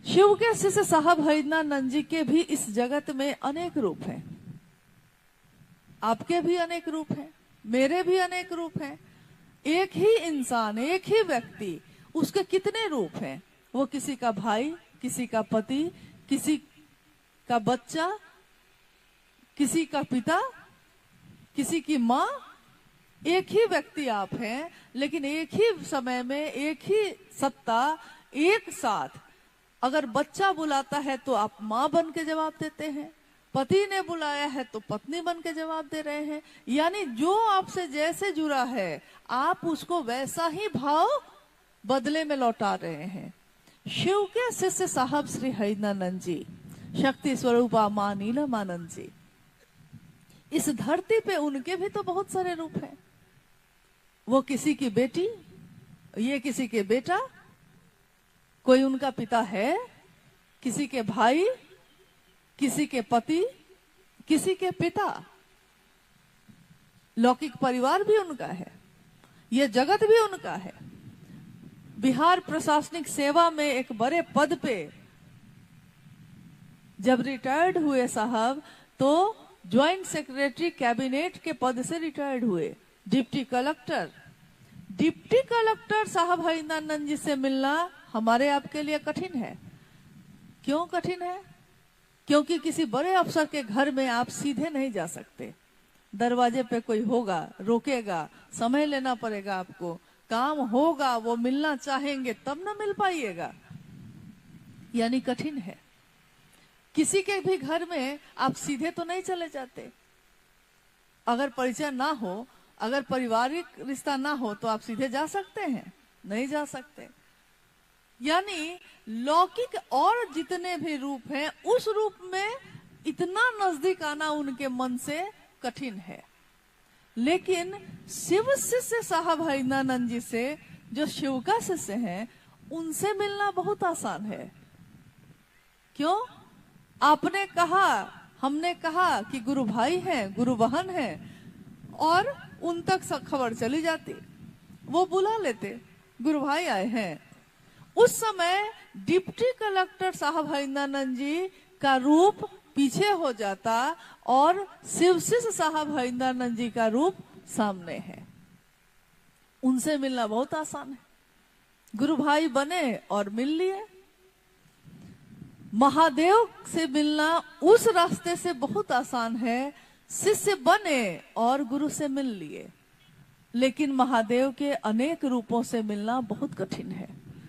शिव के शिष्य साहब हरिनानंद जी के भी इस जगत में अनेक रूप हैं। आपके भी अनेक रूप हैं, मेरे भी अनेक रूप हैं। एक ही इंसान, एक ही व्यक्ति, उसके कितने रूप हैं। वो किसी का भाई, किसी का पति, किसी का बच्चा, किसी का पिता, किसी की माँ। एक ही व्यक्ति आप हैं, लेकिन एक ही समय में एक ही सत्ता एक साथ। अगर बच्चा बुलाता है तो आप माँ बन के जवाब देते हैं, पति ने बुलाया है तो पत्नी बन के जवाब दे रहे हैं। यानी जो आपसे जैसे जुड़ा है आप उसको वैसा ही भाव बदले में लौटा रहे हैं। शिव के शिष्य साहब श्री हरिनानंद जी, शक्ति स्वरूपा मां नीलमानंद जी, इस धरती पे उनके भी तो बहुत सारे रूप हैं। वो किसी की बेटी, ये किसी के बेटा, कोई उनका पिता है, किसी के भाई, किसी के पति, किसी के पिता। लौकिक परिवार भी उनका है, ये जगत भी उनका है। बिहार प्रशासनिक सेवा में एक बड़े पद पे जब रिटायर्ड हुए साहब, तो ज्वाइंट सेक्रेटरी कैबिनेट के पद से रिटायर्ड हुए। डिप्टी कलेक्टर साहब हरिनानंद जी से मिलना हमारे आपके लिए कठिन है। क्यों कठिन है? क्योंकि किसी बड़े अफसर के घर में आप सीधे नहीं जा सकते। दरवाजे पे कोई होगा, रोकेगा, समय लेना पड़ेगा आपको, काम होगा, वो मिलना चाहेंगे तब ना मिल पाइएगा। यानी कठिन है। किसी के भी घर में आप सीधे तो नहीं चले जाते। अगर परिचय ना हो, अगर पारिवारिक रिश्ता ना हो तो आप सीधे जा सकते हैं? नहीं जा सकते। यानी लौकिक और जितने भी रूप हैं, उस रूप में इतना नजदीक आना उनके मन से कठिन है। लेकिन शिव शिष्य साहब हरिनानंद जी से, जो शिव का शिष्य हैं, उनसे मिलना बहुत आसान है। क्यों? आपने कहा, हमने कहा कि गुरु भाई हैं, गुरु बहन हैं, और उन तक खबर चली जाती। वो बुला लेते, गुरु भाई आए हैं। उस समय डिप्टी कलेक्टर साहब हरिनानंद जी का रूप पीछे हो जाता और शिव शिष्य साहब हरिनानंद जी का रूप सामने है। उनसे मिलना बहुत आसान है। गुरु भाई बने और मिल लिए। महादेव से मिलना उस रास्ते से बहुत आसान है, शिष्य बने और गुरु से मिल लिए। लेकिन महादेव के अनेक रूपों से मिलना बहुत कठिन है।